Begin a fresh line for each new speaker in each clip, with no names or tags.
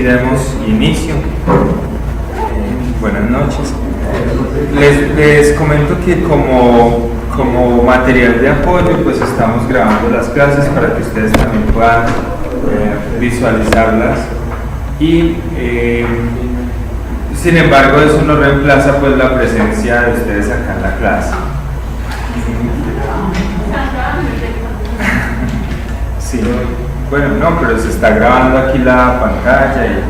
demos inicio. Buenas noches. Les comento que como material de apoyo, pues estamos grabando las clases para que ustedes también puedan visualizarlas y sin embargo eso no reemplaza pues la presencia de ustedes acá en la clase. Sí, bueno, no, pero se está grabando aquí la pantalla y...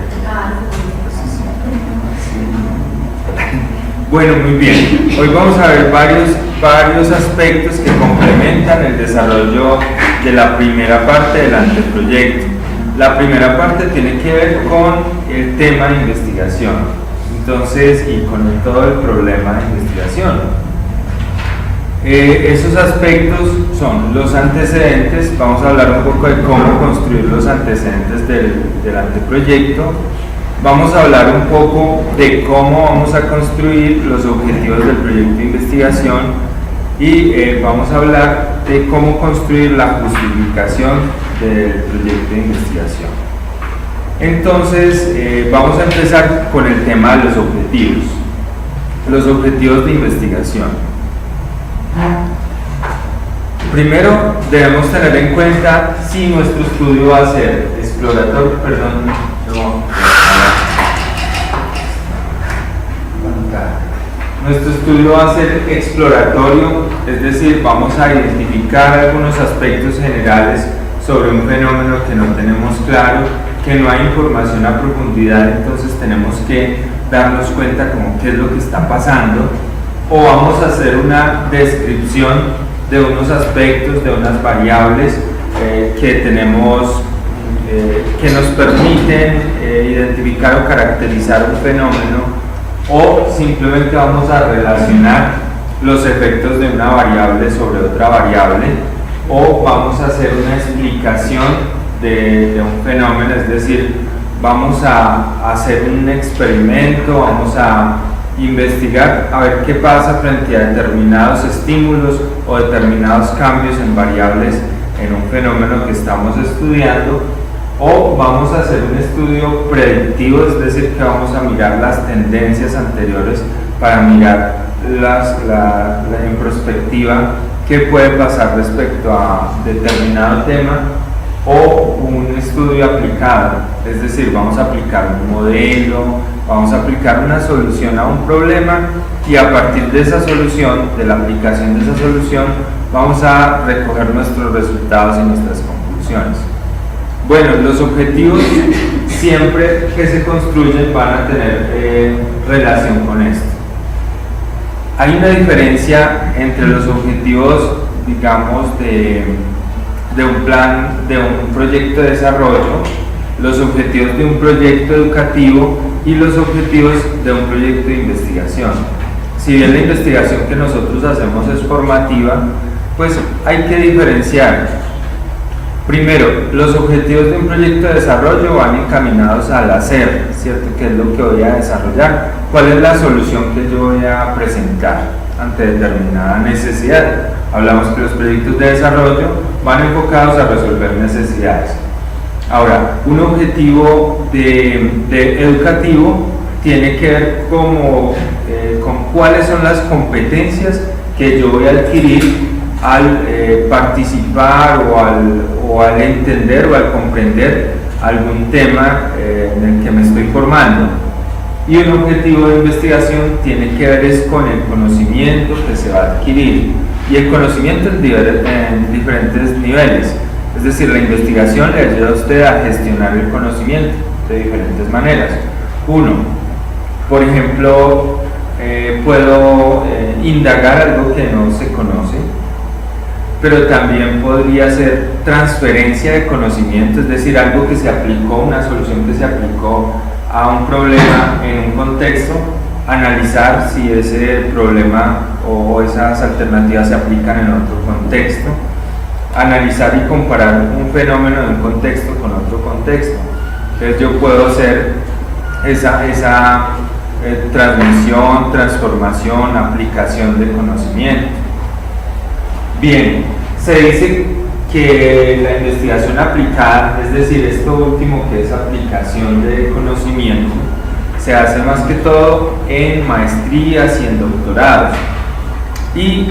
Bueno, muy bien. Hoy vamos a ver varios aspectos que complementan el desarrollo de la primera parte del anteproyecto. La primera parte tiene que ver con el tema de investigación, entonces, y con todo el problema de investigación. Esos aspectos son los antecedentes. Vamos a hablar un poco de cómo construir los antecedentes del anteproyecto. Vamos a hablar un poco de cómo vamos a construir los objetivos del proyecto de investigación y vamos a hablar de cómo construir la justificación del proyecto de investigación. Entonces, vamos a empezar con el tema de los objetivos de investigación. Primero, debemos tener en cuenta si nuestro estudio va a ser exploratorio, Nuestro estudio va a ser exploratorio, es decir, vamos a identificar algunos aspectos generales sobre un fenómeno que no tenemos claro, que no hay información a profundidad, entonces tenemos que darnos cuenta como qué es lo que está pasando, o vamos a hacer una descripción de unos aspectos, de unas variables que tenemos, que nos permiten identificar o caracterizar un fenómeno, o simplemente vamos a relacionar los efectos de una variable sobre otra variable, o vamos a hacer una explicación de un fenómeno, es decir, vamos a hacer un experimento, vamos a investigar a ver qué pasa frente a determinados estímulos o determinados cambios en variables en un fenómeno que estamos estudiando, o vamos a hacer un estudio predictivo, es decir, que vamos a mirar las tendencias anteriores para mirar en perspectiva qué puede pasar respecto a determinado tema, o un estudio aplicado, es decir, vamos a aplicar un modelo, vamos a aplicar una solución a un problema y a partir de esa solución, de la aplicación de esa solución, vamos a recoger nuestros resultados y nuestras conclusiones. Bueno, los objetivos siempre que se construyen van a tener relación con esto. Hay una diferencia entre los objetivos, digamos, de un proyecto de desarrollo, los objetivos de un proyecto educativo y los objetivos de un proyecto de investigación. Si bien la investigación que nosotros hacemos es formativa, pues hay que diferenciar. Primero, los objetivos de un proyecto de desarrollo van encaminados al hacer, ¿cierto? ¿Qué es lo que voy a desarrollar? ¿Cuál es la solución que yo voy a presentar ante determinada necesidad? Hablamos que los proyectos de desarrollo van enfocados a resolver necesidades. Ahora, un objetivo de educativo tiene que ver con cuáles son las competencias que yo voy a adquirir al participar o al entender o al comprender algún tema en el que me estoy formando. Y un objetivo de investigación tiene que ver es con el conocimiento que se va a adquirir, y el conocimiento en diferentes niveles, es decir, la investigación le ayuda a usted a gestionar el conocimiento de diferentes maneras. Uno, por ejemplo, puedo indagar algo que no se conoce, pero también podría ser transferencia de conocimiento, es decir, algo que se aplicó, una solución que se aplicó a un problema en un contexto, analizar si ese problema o esas alternativas se aplican en otro contexto, analizar y comparar un fenómeno de un contexto con otro contexto. Entonces yo puedo hacer esa transmisión, transformación, aplicación de conocimiento. Bien, se dice que la investigación aplicada, es decir, esto último que es aplicación de conocimiento, se hace más que todo en maestrías y en doctorados. Y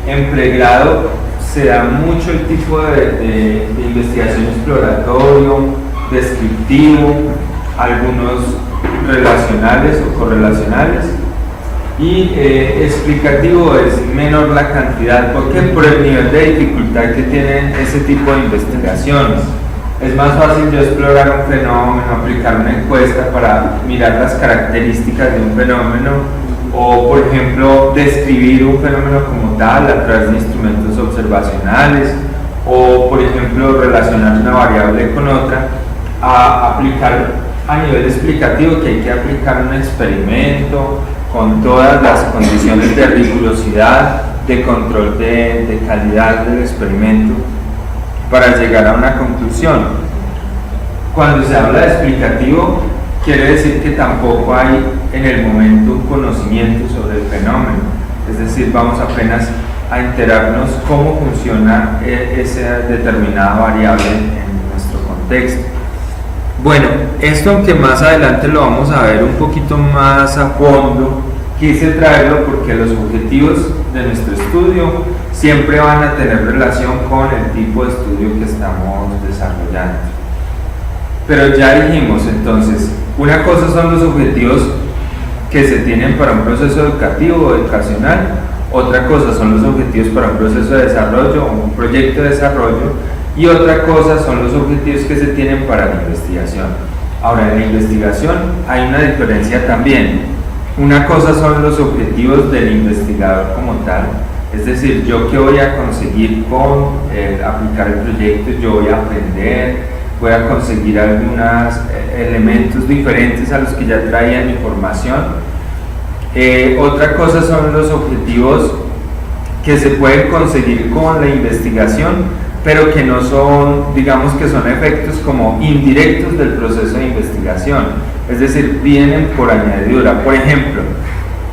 en pregrado se da mucho el tipo de investigación exploratorio, descriptivo, algunos relacionales o correlacionales, y explicativo es menor la cantidad, porque por el nivel de dificultad que tienen ese tipo de investigaciones. Es más fácil yo explorar un fenómeno, aplicar una encuesta para mirar las características de un fenómeno, o por ejemplo describir un fenómeno como tal a través de instrumentos observacionales, o por ejemplo relacionar una variable con otra, a aplicar a nivel explicativo, que hay que aplicar un experimento con todas las condiciones de rigurosidad, de control de calidad del experimento para llegar a una conclusión. Cuando se habla de explicativo, quiere decir que tampoco hay en el momento un conocimiento sobre el fenómeno, es decir, vamos apenas a enterarnos cómo funciona esa determinada variable en nuestro contexto. Bueno, esto, aunque más adelante lo vamos a ver un poquito más a fondo, quise traerlo porque los objetivos de nuestro estudio siempre van a tener relación con el tipo de estudio que estamos desarrollando. Pero ya dijimos, entonces, una cosa son los objetivos que se tienen para un proceso educativo o educacional, otra cosa son los objetivos para un proceso de desarrollo o un proyecto de desarrollo, y otra cosa son los objetivos que se tienen para la investigación. Ahora, en la investigación hay una diferencia también. Una cosa son los objetivos del investigador como tal, es decir, yo qué voy a conseguir con aplicar el proyecto, yo voy a aprender, voy a conseguir algunos elementos diferentes a los que ya traía en mi formación. Otra cosa son los objetivos que se pueden conseguir con la investigación, pero que no son, digamos que son efectos como indirectos del proceso de investigación, es decir, vienen por añadidura. Por ejemplo,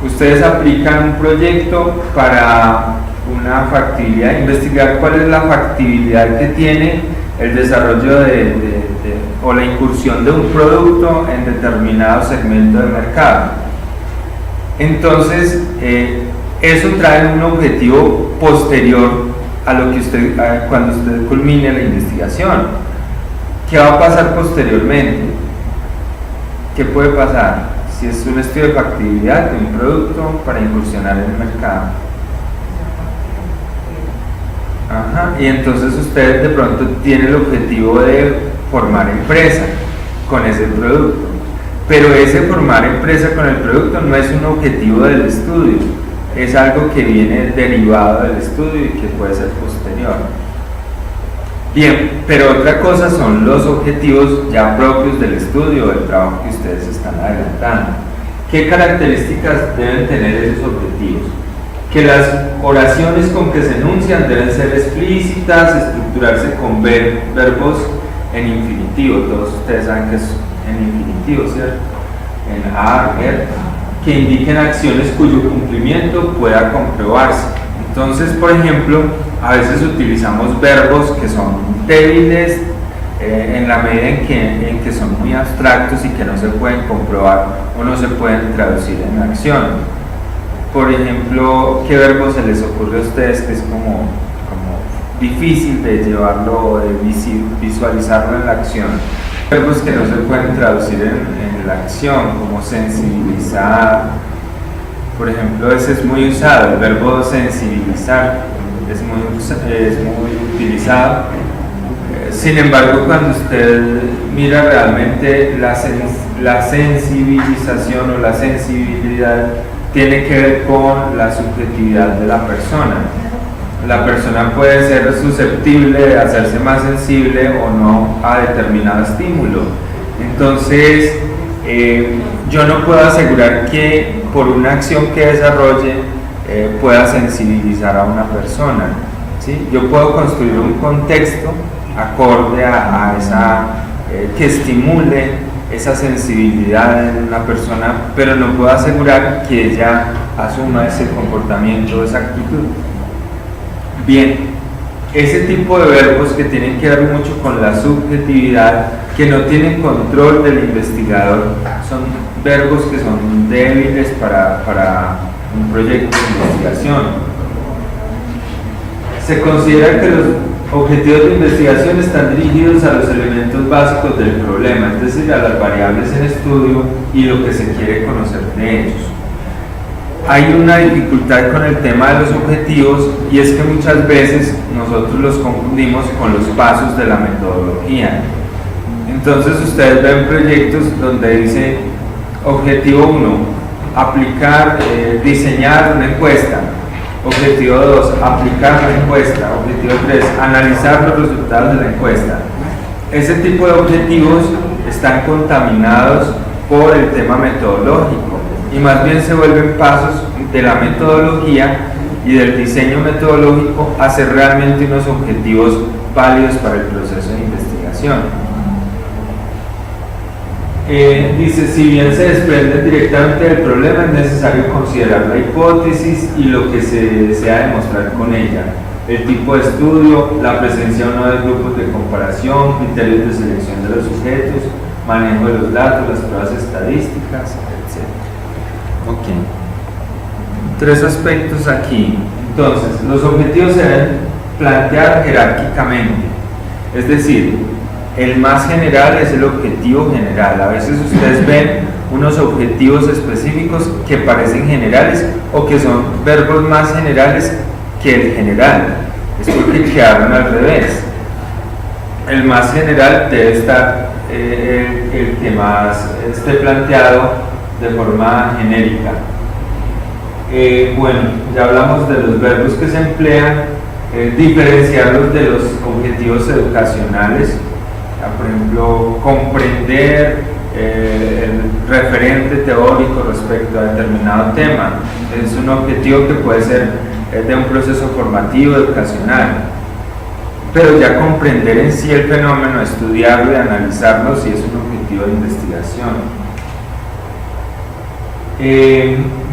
ustedes aplican un proyecto para una factibilidad, investigar cuál es la factibilidad que tiene el desarrollo o la incursión de un producto en determinado segmento de mercado. Entonces, eso trae un objetivo posterior a lo que cuando usted culmine la investigación. ¿Qué va a pasar posteriormente? ¿Qué puede pasar? Si es un estudio de factibilidad de un producto para incursionar en el mercado. Ajá. Y entonces usted de pronto tiene el objetivo de formar empresa con ese producto. Pero ese formar empresa con el producto no es un objetivo del estudio, es algo que viene derivado del estudio y que puede ser posterior. Bien, pero otra cosa son los objetivos ya propios del estudio o del trabajo que ustedes están adelantando. ¿Qué características deben tener esos objetivos? Que las oraciones con que se enuncian deben ser explícitas, estructurarse con verbos en infinitivo. Todos ustedes saben que es en infinitivo, ¿cierto? En que indiquen acciones cuyo cumplimiento pueda comprobarse. Entonces, por ejemplo, a veces utilizamos verbos que son débiles en la medida en que son muy abstractos y que no se pueden comprobar o no se pueden traducir en acción. Por ejemplo, ¿qué verbo se les ocurre a ustedes que es como difícil de llevarlo o de visualizarlo en la acción? Verbos que no se pueden traducir en la acción, como sensibilizar. Por ejemplo, ese es muy usado, el verbo sensibilizar es muy utilizado. Sin embargo, cuando usted mira realmente la sensibilización o la sensibilidad tiene que ver con la subjetividad de la persona. La persona puede ser susceptible de hacerse más sensible o no a determinado estímulo. Entonces, yo no puedo asegurar que por una acción que desarrolle pueda sensibilizar a una persona, ¿sí? Yo puedo construir un contexto acorde a esa, que estimule esa sensibilidad en una persona, pero no puedo asegurar que ella asuma ese comportamiento, esa actitud. Bien, ese tipo de verbos que tienen que ver mucho con la subjetividad, que no tienen control del investigador, son verbos que son débiles para un proyecto de investigación. Se considera que los objetivos de investigación están dirigidos a los elementos básicos del problema, es decir, a las variables en estudio y lo que se quiere conocer de ellos. Hay una dificultad con el tema de los objetivos, y es que muchas veces nosotros los confundimos con los pasos de la metodología. Entonces ustedes ven proyectos donde dice objetivo 1, aplicar, diseñar una encuesta; objetivo 2, aplicar la encuesta; objetivo 3, analizar los resultados de la encuesta. Ese tipo de objetivos están contaminados por el tema metodológico, y más bien se vuelven pasos de la metodología y del diseño metodológico a ser realmente unos objetivos válidos para el proceso de investigación. Dice, si bien se desprenden directamente del problema, es necesario considerar la hipótesis y lo que se desea demostrar con ella, el tipo de estudio, la presencia o no de grupos de comparación, criterios de selección de los sujetos, manejo de los datos, las pruebas estadísticas, etc. Ok. 3 aspectos aquí. Entonces, los objetivos se deben plantear jerárquicamente, es decir, el más general es el objetivo general. A veces ustedes ven unos objetivos específicos que parecen generales o que son verbos más generales que el general, es porque quedaron al revés. El más general debe estar el que más esté planteado de forma genérica. Bueno, ya hablamos de los verbos que se emplean, diferenciarlos de los objetivos educacionales. Por ejemplo, comprender el referente teórico respecto a determinado tema es un objetivo que puede ser de un proceso formativo, educacional, pero ya comprender en sí el fenómeno, estudiarlo y analizarlo sí es un objetivo de investigación.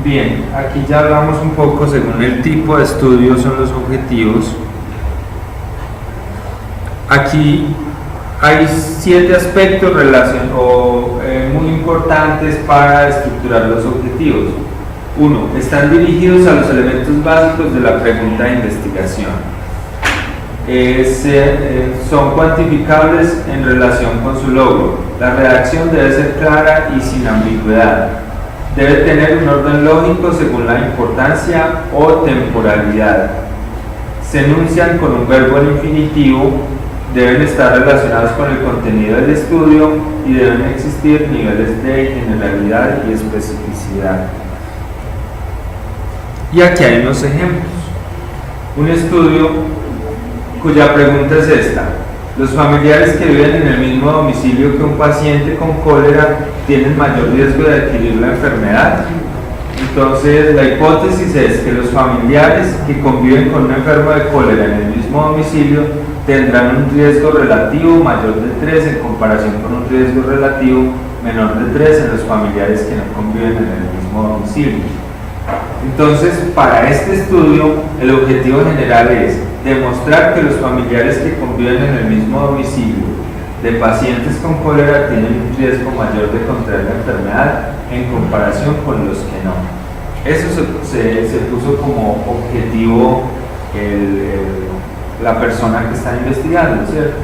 Bien, aquí ya hablamos un poco según el tipo de estudio son los objetivos. Aquí hay 7 aspectos muy importantes para estructurar los objetivos. 1. Están dirigidos a los elementos básicos de la pregunta de investigación. Son cuantificables en relación con su logro. La redacción debe ser clara y sin ambigüedad. Debe tener un orden lógico según la importancia o temporalidad. Se enuncian con un verbo en infinitivo. Deben estar relacionados con el contenido del estudio y deben existir niveles de generalidad y especificidad. Y aquí hay unos ejemplos. Un estudio cuya pregunta es esta: ¿los familiares que viven en el mismo domicilio que un paciente con cólera tienen mayor riesgo de adquirir la enfermedad? Entonces, la hipótesis es que los familiares que conviven con un enfermo de cólera en el mismo domicilio tendrán un riesgo relativo mayor de 3 en comparación con un riesgo relativo menor de 3 en los familiares que no conviven en el mismo domicilio. Entonces, para este estudio, el objetivo general es demostrar que los familiares que conviven en el mismo domicilio de pacientes con cólera tienen un riesgo mayor de contraer la enfermedad en comparación con los que no. Eso se puso como objetivo la persona que está investigando, ¿cierto?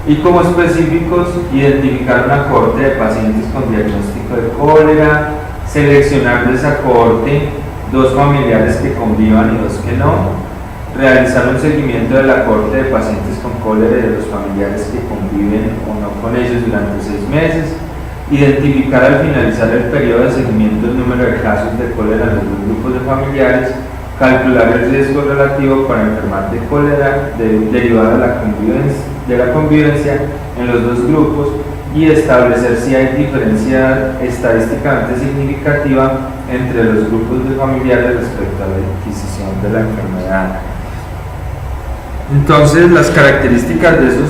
Y como específicos, identificar una cohorte de pacientes con diagnóstico de cólera, seleccionar de esa cohorte 2 familiares que convivan y 2 que no, realizar un seguimiento de la cohorte de pacientes con cólera y de los familiares que conviven o no con ellos durante 6 meses, identificar al finalizar el periodo de seguimiento el número de casos de cólera en los 2 grupos de familiares, calcular el riesgo relativo para enfermar de cólera derivado de la convivencia en los 2 grupos y establecer si hay diferencia estadísticamente significativa entre los grupos de familiares respecto a la adquisición de la enfermedad. Entonces, las características de esos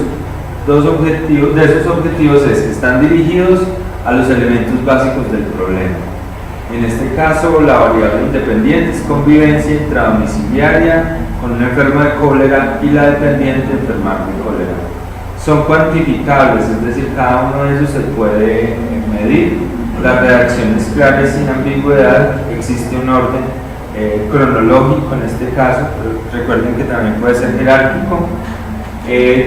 objetivos es que están dirigidos a los elementos básicos del problema. En este caso, la variable independiente es convivencia intradomiciliaria con un enfermo de cólera y la dependiente enfermar de cólera. Son cuantificables, es decir, cada uno de ellos se puede medir. La redacción es clara y sin ambigüedad, existe un orden cronológico en este caso, pero recuerden que también puede ser jerárquico.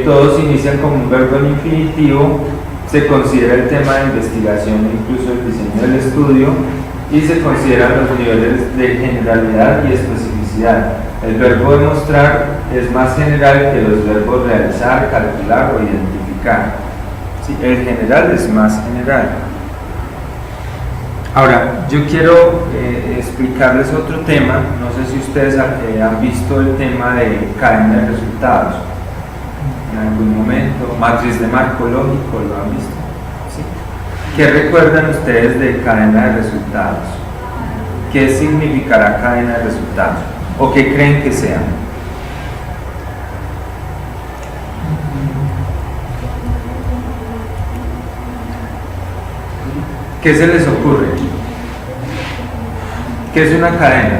Todos inician con un verbo en infinitivo, se considera el tema de investigación e incluso el diseño del estudio, y se consideran los niveles de generalidad y especificidad. El verbo demostrar es más general que los verbos realizar, calcular o identificar. Sí, el general es más general. Ahora, yo quiero explicarles otro tema. No sé si ustedes han visto el tema de cadena de resultados en algún momento, matriz de marco lógico, ¿lo han visto? ¿Sí? ¿Qué recuerdan ustedes de cadena de resultados? ¿Qué significará cadena de resultados? ¿O qué creen que sea? ¿Qué se les ocurre? ¿Qué es una cadena?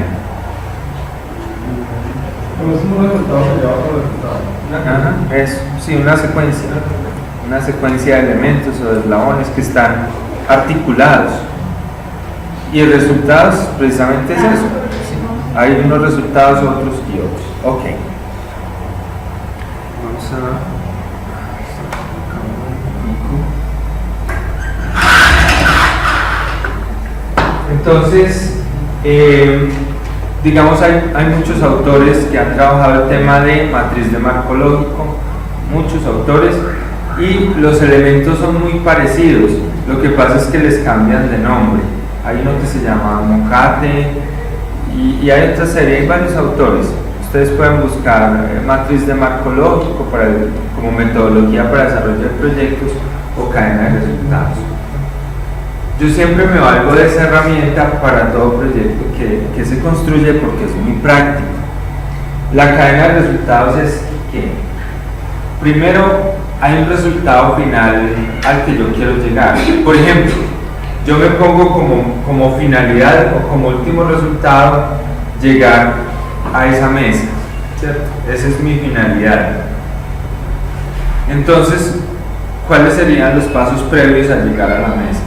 Es un resultado que lleva otro resultado.
Es sí, una secuencia de elementos o de eslabones que están articulados. Y el resultado precisamente es eso. ¿Sí? Hay unos resultados, otros y otros. Ok. Vamos a... Entonces, digamos, hay muchos autores que han trabajado el tema de matriz de marco lógico, muchos autores, y los elementos son muy parecidos, lo que pasa es que les cambian de nombre. Hay uno que se llama Mocate, y hay otra serie, hay varios autores. Ustedes pueden buscar matriz de marco lógico como metodología para desarrollar proyectos o cadena de resultados. Yo siempre me valgo de esa herramienta para todo proyecto que se construye porque es muy práctico. La cadena de resultados es que primero hay un resultado final al que yo quiero llegar. Por ejemplo, yo me pongo como finalidad o como último resultado llegar a esa mesa, ¿cierto? Esa es mi finalidad. Entonces, ¿cuáles serían los pasos previos a llegar a la mesa?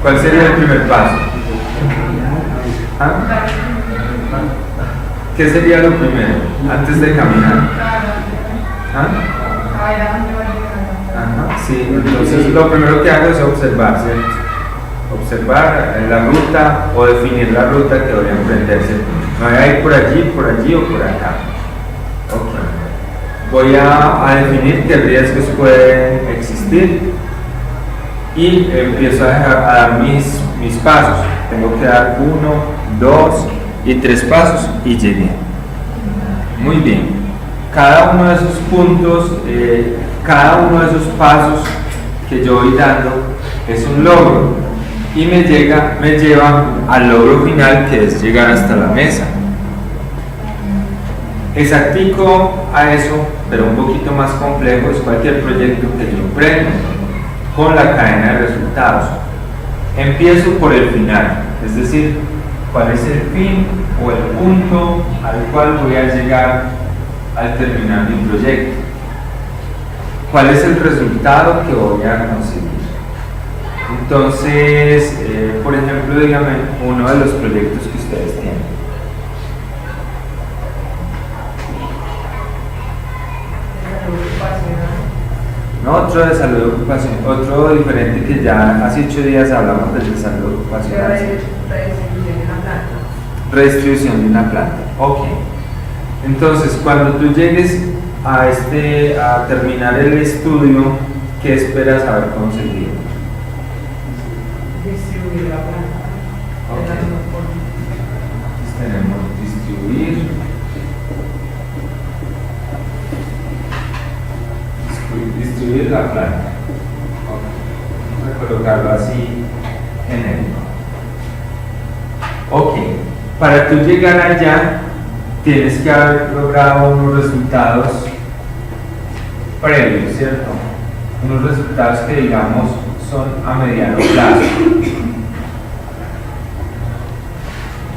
¿Cuál sería el primer paso? ¿Ah? ¿Qué sería lo primero antes de caminar? ¿Ah? Ajá, sí, entonces lo primero que hago es observar, ¿cierto? Observar la ruta o definir la ruta que voy a emprender, ¿cierto? Me voy a ir por allí o por acá. Ok. Voy a definir qué riesgos pueden existir y empiezo a dar mis pasos. Tengo que dar 1, 2 y 3 pasos y llegué. Muy bien. Cada uno de esos puntos, cada uno de esos pasos que yo voy dando es un logro y me lleva al logro final, que es llegar hasta la mesa. Exactico a eso, pero un poquito más complejo, es cualquier proyecto que yo emprendo con la cadena de resultados. Empiezo por el final, es decir, cuál es el fin o el punto al cual voy a llegar al terminar mi proyecto. ¿Cuál es el resultado que voy a conseguir? Entonces, por ejemplo, dígame uno de los proyectos que ustedes tienen. No, otro de salud y ocupación, otro diferente que ya hace 8 días hablamos del de salud y ocupación. Redistribución de una planta. Ok. Entonces, cuando tú llegues a terminar el estudio, ¿qué esperas haber conseguido?
Distribuir la planta.
Okay. Tenemos distribuir la planta. Okay. Vamos a colocarlo así genérico. Ok. Para tú llegar allá, tienes que haber logrado unos resultados previos, ¿cierto? Unos resultados que, digamos, son a mediano plazo.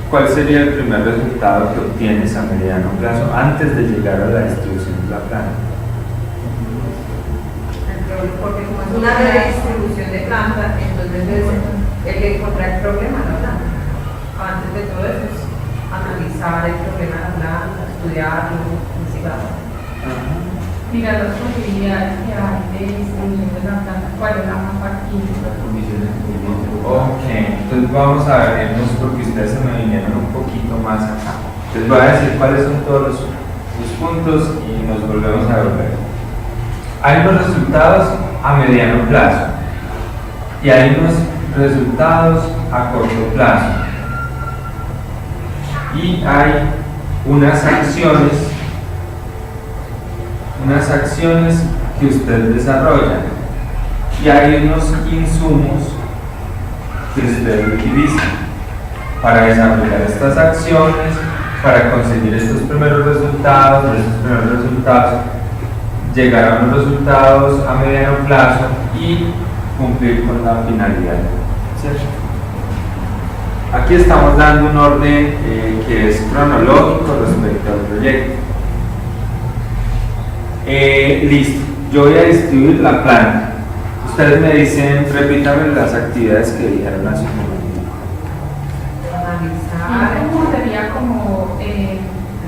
¿Cuál sería el primer resultado que obtienes a mediano plazo antes de llegar a la distribución de la planta?
Porque como es una redistribución de planta, entonces es el encontrar el problema de la planta. Antes de todo eso es analizar el problema de la planta, estudiarlo, investigarlo.
Mira las posibilidades que hay de distribución de la planta, cuál es la más factible.
Ok, entonces vamos a vernos porque ustedes se me vinieron un poquito más acá. Les voy a decir cuáles son todos los puntos y nos volvemos a volver. Hay unos resultados a mediano plazo y hay unos resultados a corto plazo. Y hay unas acciones que usted desarrolla y hay unos insumos que usted utiliza para desarrollar estas acciones, para conseguir estos primeros resultados, llegar a unos resultados a mediano plazo y cumplir con la finalidad. ¿Cierto? Aquí estamos dando un orden que es cronológico respecto al proyecto. Listo, yo voy a distribuir la planta. Ustedes me dicen, repítame las actividades que dijeron hace un momento.
Analizar.
¿Cómo sería como el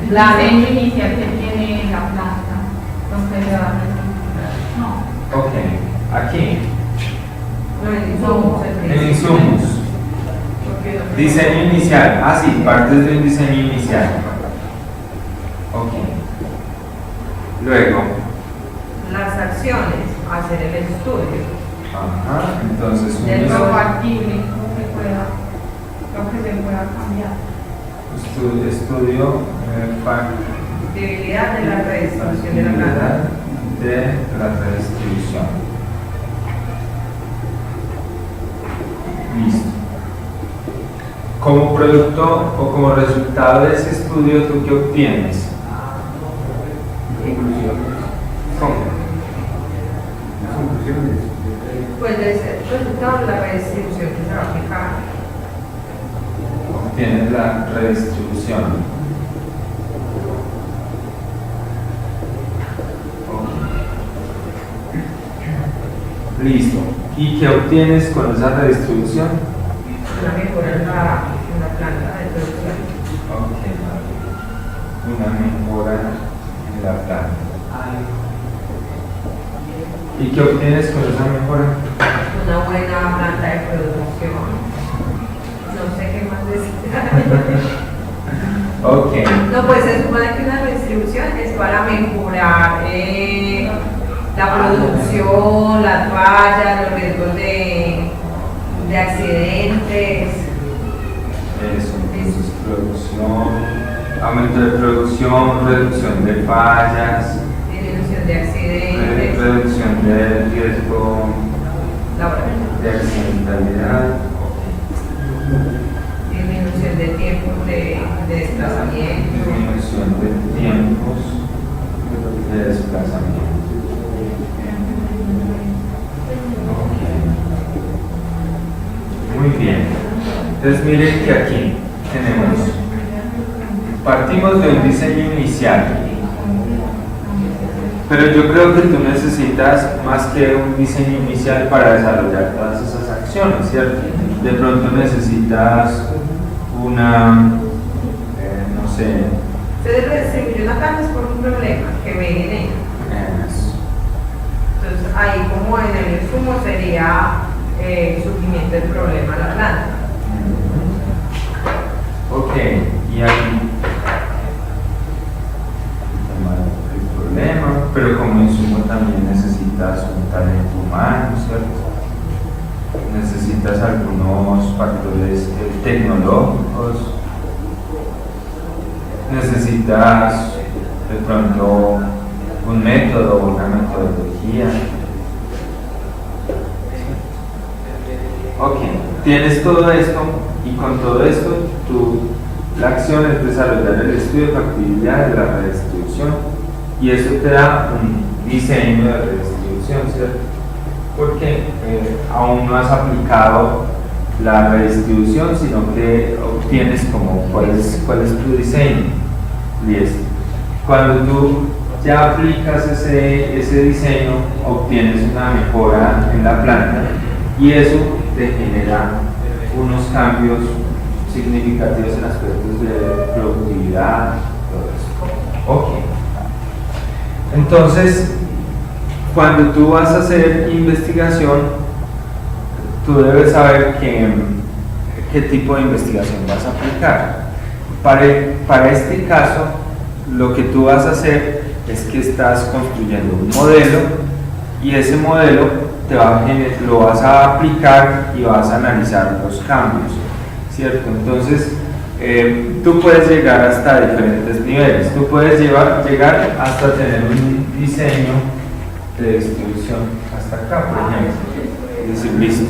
diseño inicial que tiene la planta? Entonces, no.
Ok, aquí,
No,
en insumos. Diseño inicial, sí, partes de un diseño inicial. Ok. Luego,
las acciones, hacer el estudio.
ajá, entonces un
Del
Del
lo factible, lo que se pueda cambiar.
estudio
Debilidad de la redistribución de la planta.
de la redistribución. Listo. Como producto o como resultado de ese estudio, ¿tú qué obtienes? ¿Cómo?
Pues es el resultado de la redistribución que se va a aplicar.
Obtienes la redistribución. Ok. Listo. ¿Y qué obtienes con esa redistribución?
Una mejora en la planta de producción.
Ok. Una mejora en la planta. ¿Y qué obtienes con esa mejora?
Una buena planta de producción. No sé qué más decir.
Ok.
No, pues se supone que una redistribución es para mejorar la producción, las fallas, los riesgos de accidentes.
Eso, entonces producción, aumento de producción, reducción de fallas,
Disminución de accidentes,
reducción de riesgo
laboral,
de accidentalidad,
disminución de tiempos de desplazamiento.
disminución de tiempos de desplazamiento. Ok. Muy bien. Entonces miren que aquí partimos de un diseño inicial, pero yo creo que tú necesitas más que un diseño inicial para desarrollar todas esas acciones, ¿cierto? De pronto necesitas una, no sé,
Se redistribuyó la planta es por un problema que ven en ella. Entonces ahí como en el insumo sería el surgimiento del problema de la planta.
ok, y aquí el problema, pero como insumo también necesitas un talento humano, ¿cierto? Necesitas algunos factores tecnológicos, necesitas de pronto un método o una metodología. Ok, tienes todo esto y con todo esto la acción es desarrollar el estudio de factibilidad de la redistribución y eso te da un diseño de redistribución, ¿cierto? porque aún no has aplicado la redistribución, sino que obtienes como cuál es tu diseño. Listo. Cuando tú ya aplicas ese diseño, obtienes una mejora en la planta y eso te genera unos cambios significativos en aspectos de productividad, todo eso. Ok. Entonces, cuando tú vas a hacer investigación, tú debes saber qué tipo de investigación vas a aplicar. Para este caso, lo que tú vas a hacer es que estás construyendo un modelo y ese modelo lo vas a aplicar y vas a analizar los cambios, ¿cierto? Entonces, tú puedes llegar hasta diferentes niveles. Tú puedes llegar hasta tener un diseño de distribución hasta acá, por ejemplo. Es decir, listo.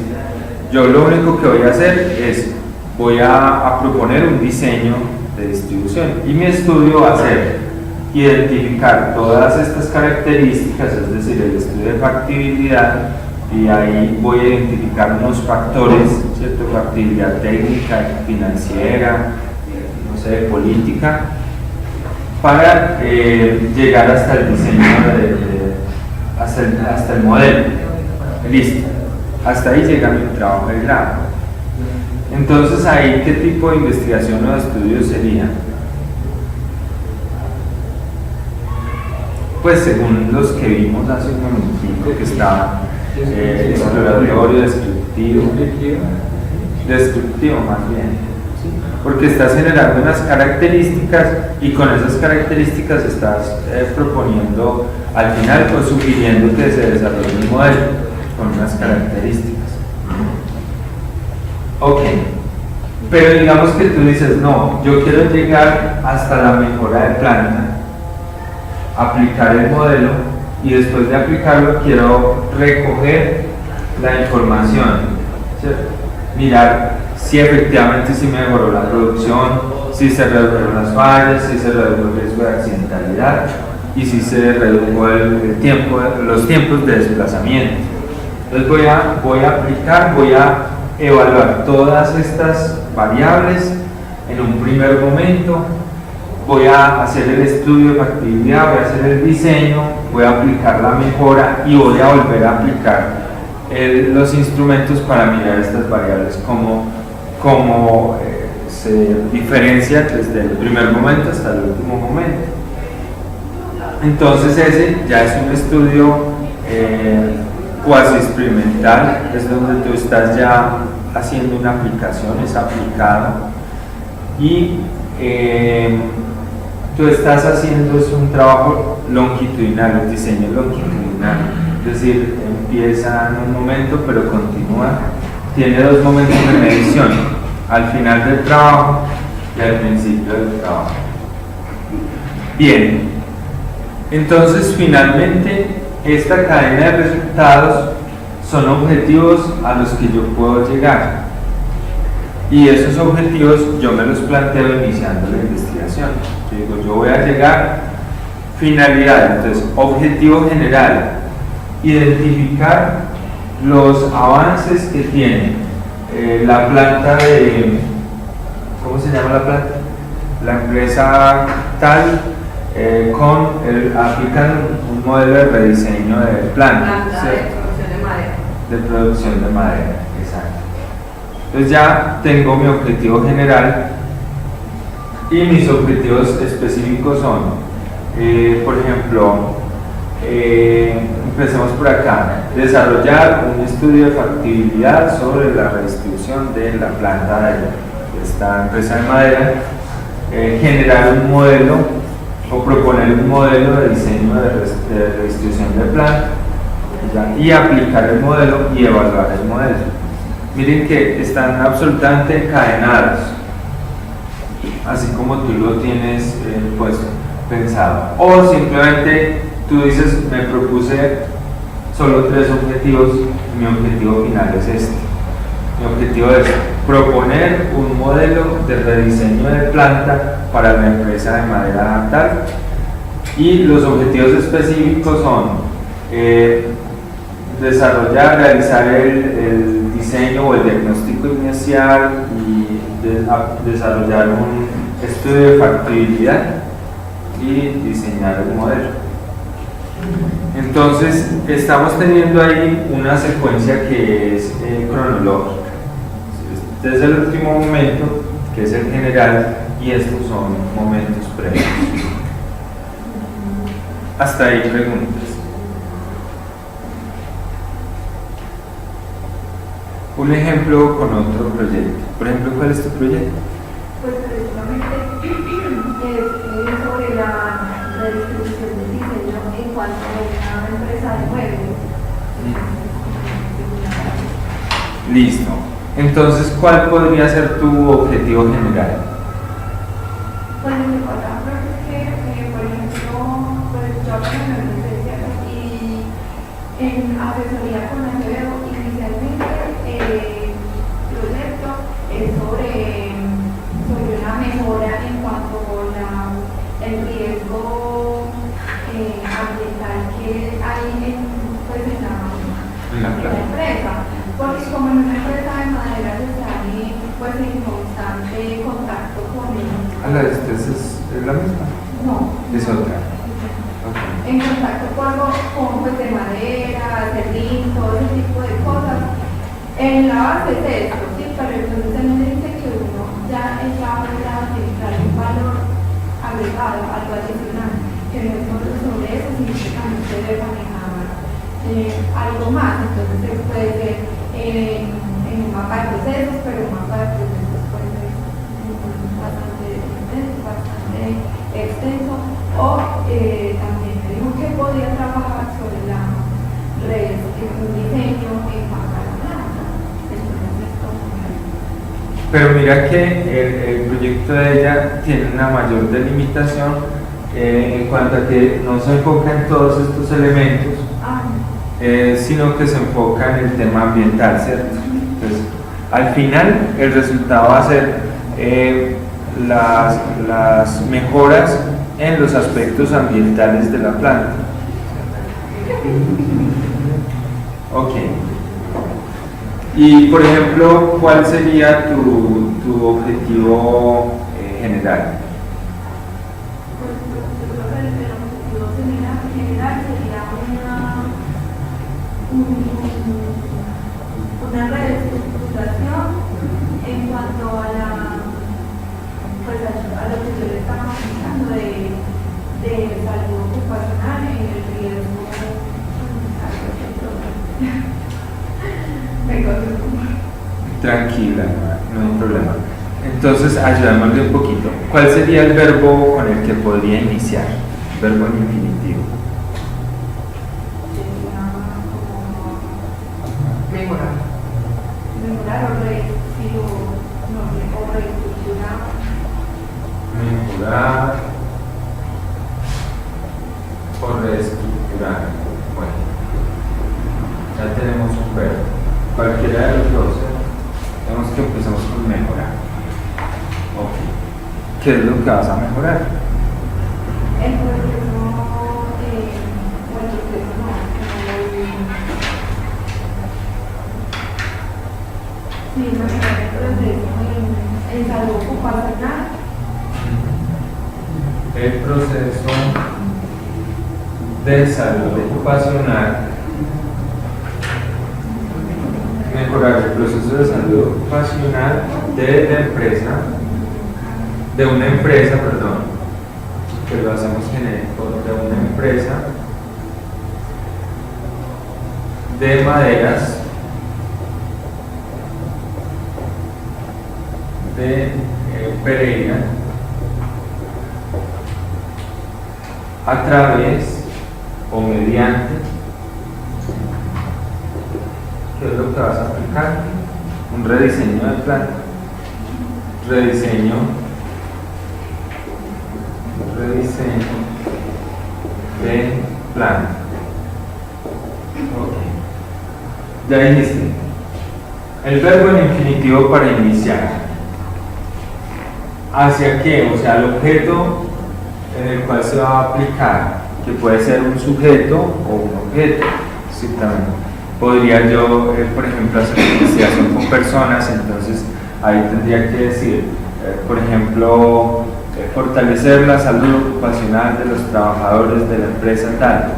Yo lo único que voy a hacer es, voy a proponer un diseño de distribución y mi estudio va a ser identificar todas estas características, es decir, el estudio de factibilidad, y ahí voy a identificar unos factores, ¿cierto? Factibilidad técnica, financiera, no sé, política, para llegar hasta el diseño, hasta el modelo. Listo. Hasta ahí llega mi trabajo de grado. Entonces, ahí, ¿qué tipo de investigación o de estudio sería? Pues según los que vimos hace un momentico, que está exploratorio, descriptivo más bien, ¿sí? Porque estás generando unas características y con esas características estás proponiendo, al final, pues sugiriendo que se desarrolle un modelo con unas características. Ok, pero digamos que tú dices, no, yo quiero llegar hasta la mejora de planta, aplicar el modelo y después de aplicarlo quiero recoger la información, ¿cierto? Mirar si efectivamente se mejoró la producción, si se redujeron las fallas, si se redujo el riesgo de accidentalidad y si se redujo los tiempos de desplazamiento. Entonces voy a evaluar todas estas variables en un primer momento. Voy a hacer el estudio de factibilidad, voy a hacer el diseño, voy a aplicar la mejora y voy a volver a aplicar los instrumentos para mirar estas variables, cómo se diferencia desde el primer momento hasta el último momento. Entonces ese ya es un estudio cuasi experimental, es donde tú estás ya haciendo una aplicación, es aplicado y tú estás haciendo un trabajo longitudinal, un diseño longitudinal, es decir, empieza en un momento pero continúa, tiene dos momentos de medición, al final del trabajo y al principio del trabajo. Bien, entonces finalmente esta cadena de resultados son objetivos a los que yo puedo llegar. Y esos objetivos yo me los planteo iniciando la investigación. Yo digo, yo voy a llegar, finalidad, entonces, objetivo general, identificar los avances que tiene la planta de, ¿cómo se llama la planta? La empresa tal, aplican un modelo de rediseño de planta, de producción de madera, exacto. Entonces ya tengo mi objetivo general y mis objetivos específicos son, por ejemplo, empecemos por acá, desarrollar un estudio de factibilidad sobre la redistribución de la planta de esta empresa de madera, generar un modelo o proponer un modelo de diseño de redistribución de planta y aplicar el modelo y evaluar el modelo. Miren que están absolutamente encadenados, así como tú lo tienes pues pensado. O simplemente tú dices, me propuse solo 3 objetivos, mi objetivo final es este. Mi objetivo es proponer un modelo de rediseño de planta para la empresa de madera tal, y los objetivos específicos son desarrollar, realizar el diseño o el diagnóstico inicial y desarrollar un estudio de factibilidad y diseñar el modelo. Entonces, estamos teniendo ahí una secuencia que es cronológica. Desde el último momento, que es el general, y estos son momentos previos. Hasta ahí preguntas. Un ejemplo con otro proyecto. Por ejemplo, ¿cuál es tu proyecto?
Pues precisamente es sobre la distribución del diseño en cuanto a una empresa de muebles.
Listo. Entonces, ¿cuál podría ser tu objetivo general?
Pues lo que pasa es que, por ejemplo, pues yo aprendo en licencia y en asesoría con Acevedo inicialmente el proyecto es sobre una mejora en cuanto a el riesgo ambiental que hay en la empresa. Porque como en una empresa de madera está pues en constante contacto con
¿Esta es la misma?
no,
Es otra.
en contacto con pues, de madera, serrín, todo ese tipo de cosas. En la base es esto, ¿sí? Pero entonces él me dice que uno ya está obligado a utilizar un valor agregado, algo adicional, que no es solo sobre eso, sino que también se debe manejar algo más. Entonces puede ser en un mapa de procesos, pero un mapa de procesos puede ser bastante extenso, o también me dijo que podía trabajar sobre la red, un diseño en cuanto a la planta.
Pero mira que el proyecto de ella tiene una mayor delimitación en cuanto a que no se enfoca en todos estos elementos, sino que se enfoca en el tema ambiental, ¿cierto? Entonces, al final el resultado va a ser las mejoras en los aspectos ambientales de la planta. Ok. Y por ejemplo, ¿cuál sería tu objetivo general?
Una reestructuración en cuanto a a lo que yo le estaba explicando de salud ocupacional en el riesgo.
Tranquila, no hay problema. Entonces, ayudámosle un poquito. ¿Cuál sería el verbo con el que podría iniciar? Verbo en infinitivo.
Mejorar o reestructurar.
Mejorar o reestructurar. Bueno, ya tenemos un verbo. Cualquiera de los dos, tenemos que empezamos con mejorar. Ok. ¿Qué es lo que vas a mejorar?
El proceso, mejorar el proceso en salud ocupacional.
El proceso de salud ocupacional. Mejorar el proceso de salud ocupacional de una empresa, que lo hacemos genérico, de una empresa de maderas de Pereira a través o mediante, ¿qué es lo que vas a aplicar? Un rediseño de planta, rediseño de planta. Ok. Ya dijiste el verbo en infinitivo para iniciar. ¿Hacia qué? O sea, el objeto en el cual se va a aplicar, que puede ser un sujeto o un objeto, exactamente. podría yo, por ejemplo, hacer investigación con personas, entonces ahí tendría que decir, por ejemplo, fortalecer la salud ocupacional de los trabajadores de la empresa tal.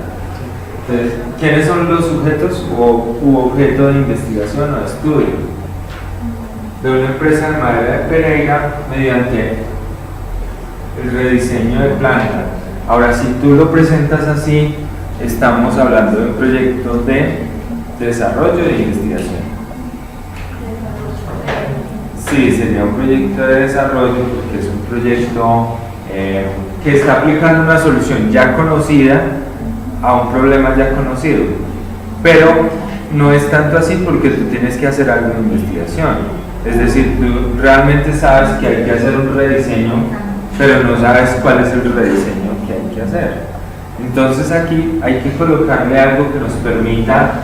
Entonces, ¿quiénes son los sujetos u objeto de investigación o de estudio de una empresa de madera de Pereira mediante el rediseño de planta? Ahora, si tú lo presentas así, estamos hablando de un proyecto de desarrollo de investigación. Sí, sería un proyecto de desarrollo porque es un proyecto que está aplicando una solución ya conocida a un problema ya conocido, pero no es tanto así porque tú tienes que hacer algo de investigación, es decir, tú realmente sabes que hay que hacer un rediseño, pero no sabes cuál es el rediseño que hay que hacer. Entonces aquí hay que colocarle algo que nos permita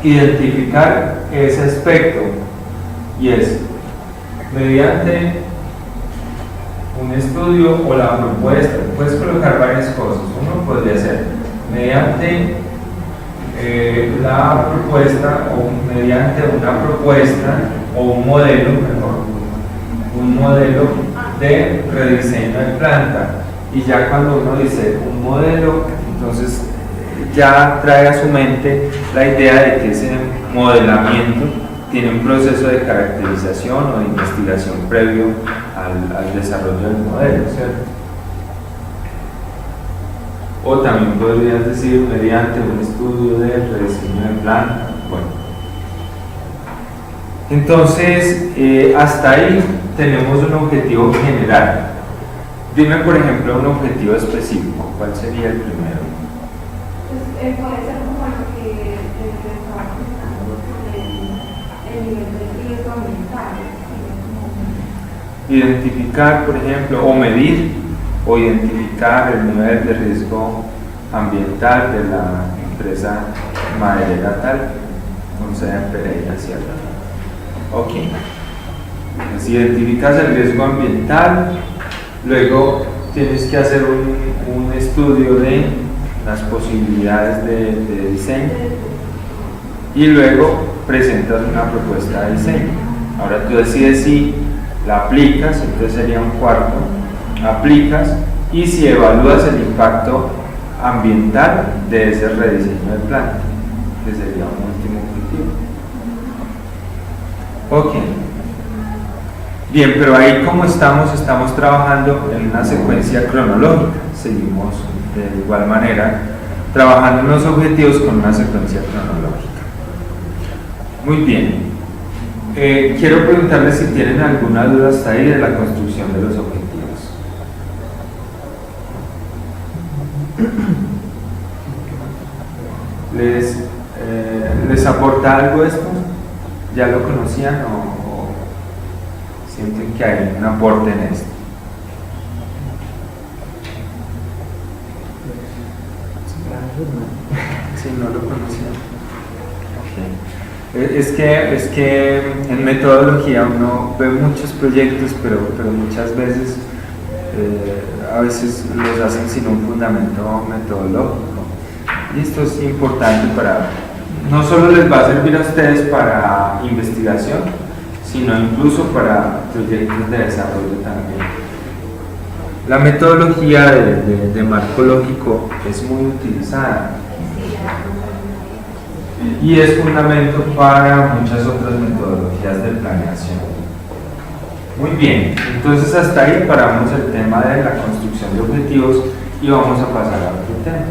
identificar ese aspecto, y es mediante un estudio o la propuesta. Puedes colocar varias cosas. Uno podría ser mediante la propuesta o mediante una propuesta o un modelo, mejor, un modelo de rediseño de planta. Y ya cuando uno dice un modelo, entonces ya trae a su mente la idea de que ese modelamiento tiene un proceso de caracterización o de investigación previo al desarrollo del modelo, ¿cierto? O también podrías decir mediante un estudio de rediseño de planta. Bueno, entonces hasta ahí tenemos un objetivo general. Dime, por ejemplo, un objetivo específico. ¿Cuál sería el primero?
Pues, puede ser como lo que estaba pensando sobre el nivel de riesgo ambiental.
Identificar, por ejemplo, o medir o identificar el nivel de riesgo ambiental de la empresa maderera tal, con sede en Pereira, ¿cierto? Ok. Entonces, identificas el riesgo ambiental, luego tienes que hacer un estudio de las posibilidades de diseño y luego presentas una propuesta de diseño. Ahora tú decides si la aplicas, entonces sería un cuarto, aplicas, y si evalúas el impacto ambiental de ese rediseño de planta, que sería un último objetivo. Ok. Bien, pero ahí como estamos trabajando en una secuencia cronológica, seguimos de igual manera trabajando en los objetivos con una secuencia cronológica. Muy bien. Quiero preguntarles si tienen alguna duda hasta ahí de la construcción de los objetivos. ¿Les aporta algo esto? ¿Ya lo conocían o sienten que hay un aporte en esto? Sí, no lo conocían. Okay. Es que en metodología uno ve muchos proyectos, pero muchas veces a veces los hacen sin un fundamento metodológico. Y esto es importante no solo les va a servir a ustedes para investigación, sino incluso para proyectos de desarrollo también. La metodología de marco lógico es muy utilizada y es fundamento para muchas otras metodologías de planeación. Muy bien, entonces hasta ahí paramos el tema de la construcción de objetivos y vamos a pasar a otro tema.